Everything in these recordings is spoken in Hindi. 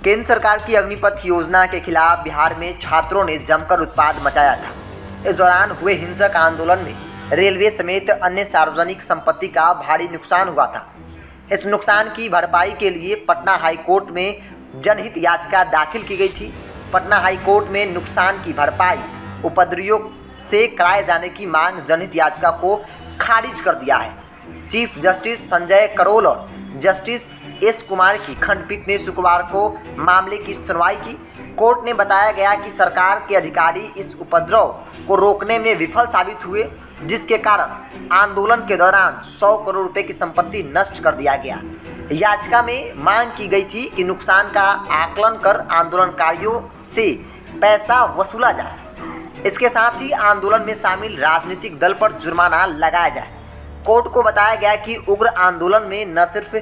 केंद्र सरकार की अग्निपथ योजना के खिलाफ बिहार में छात्रों ने जमकर उत्पात मचाया था। इस दौरान हुए हिंसक आंदोलन में रेलवे समेत अन्य सार्वजनिक संपत्ति का भारी नुकसान हुआ था। इस नुकसान की भरपाई के लिए पटना हाई कोर्ट में जनहित याचिका दाखिल की गई थी। पटना हाई कोर्ट में नुकसान की भरपाई उपद्रवियों से कराए जाने की मांग जनहित याचिका को खारिज कर दिया है। चीफ जस्टिस संजय करोल और जस्टिस एस कुमार की खंडपीठ ने शुक्रवार को मामले की सुनवाई की। कोर्ट ने बताया गया कि सरकार के अधिकारी इस उपद्रव को रोकने में विफल साबित हुए, जिसके कारण आंदोलन के दौरान 100 करोड़ रुपए की संपत्ति नष्ट कर दिया गया। याचिका में मांग की गई थी कि नुकसान का आकलन कर आंदोलनकारियों से पैसा वसूला जाए। इसके साथ ही आंदोलन में शामिल राजनीतिक दल पर जुर्माना लगाया जाए। कोर्ट को बताया गया कि उग्र आंदोलन में न सिर्फ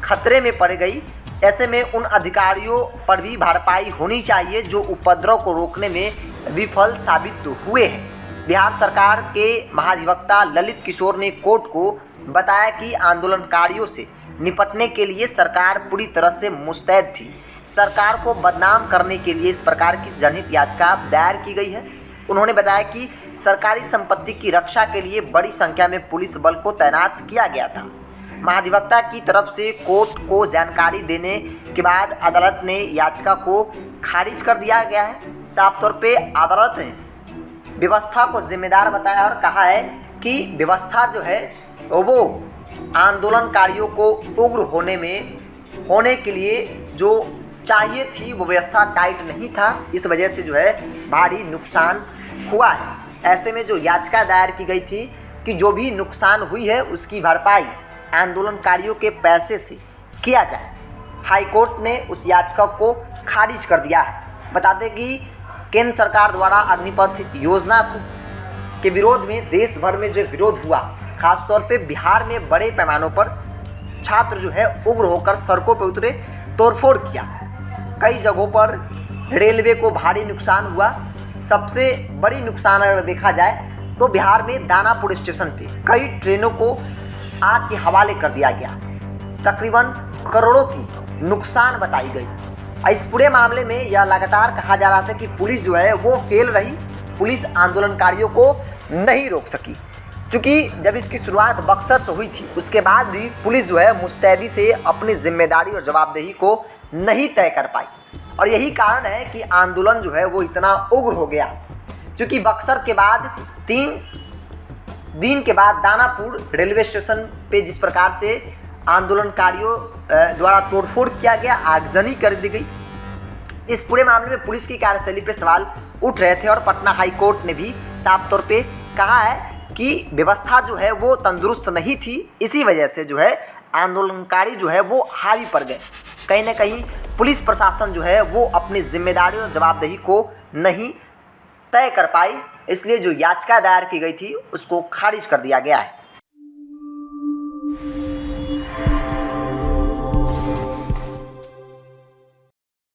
खतरे में पड़ गई, ऐसे में उन अधिकारियों पर भी भरपाई होनी चाहिए जो उपद्रव को रोकने में विफल साबित हुए हैं। बिहार सरकार के महाधिवक्ता ललित किशोर ने कोर्ट को बताया कि आंदोलनकारियों से निपटने के लिए सरकार पूरी तरह से मुस्तैद थी। सरकार को बदनाम करने के लिए इस प्रकार की जनहित याचिका दायर की गई है। उन्होंने बताया कि सरकारी संपत्ति की रक्षा के लिए बड़ी संख्या में पुलिस बल को तैनात किया गया था। महाधिवक्ता की तरफ से कोर्ट को जानकारी देने के बाद अदालत ने याचिका को खारिज कर दिया गया है। साफ तौर पे अदालत ने व्यवस्था को जिम्मेदार बताया और कहा है कि व्यवस्था जो है वो आंदोलनकारियों को उग्र होने के लिए जो चाहिए थी वो व्यवस्था टाइट नहीं था। इस वजह से जो है भारी नुकसान हुआ है। ऐसे में जो याचिका दायर की गई थी कि जो भी नुकसान हुई है उसकी भरपाई आंदोलनकारियों के पैसे से किया जाए, हाई कोर्ट ने उस याचिका को खारिज कर दिया है। बता दें कि केंद्र सरकार द्वारा अग्निपथ योजना के विरोध में देश भर में जो विरोध हुआ, खासतौर पे बिहार में बड़े पैमानों पर छात्र जो है उग्र होकर सड़कों पर उतरे, तोड़फोड़ किया। कई जगहों पर रेलवे को भारी नुकसान हुआ। सबसे बड़ी नुकसान अगर देखा जाए तो बिहार में दानापुर स्टेशन पे कई ट्रेनों को आग के हवाले कर दिया गया। तकरीबन करोड़ों की नुकसान बताई गई। इस पूरे मामले में यह लगातार कहा जा रहा था कि पुलिस जो है वो फेल रही, पुलिस आंदोलनकारियों को नहीं रोक सकी। क्योंकि जब इसकी शुरुआत बक्सर से हुई थी उसके बाद भी पुलिस जो है मुस्तैदी से अपनी जिम्मेदारी और जवाबदेही को नहीं तय कर पाई, और यही कारण है कि आंदोलन जो है वो इतना उग्र हो गया। क्योंकि बक्सर के बाद 3 दिन के बाद दानापुर रेलवे स्टेशन पे जिस प्रकार से आंदोलनकारियों द्वारा तोड़फोड़ किया गया, आगजनी कर दी गई, इस पूरे मामले में पुलिस की कार्यशैली पे सवाल उठ रहे थे। और पटना हाई कोर्ट ने भी साफ तौर पे कहा है कि व्यवस्था जो है वो तंदुरुस्त नहीं थी। इसी वजह से जो है आंदोलनकारी जो है वो हावी पड़ गए। कहीं ना कहीं पुलिस प्रशासन जो है वो अपनी जिम्मेदारी और जवाबदेही को नहीं तय कर पाई, इसलिए जो याचिका दायर की गई थी उसको खारिज कर दिया गया है।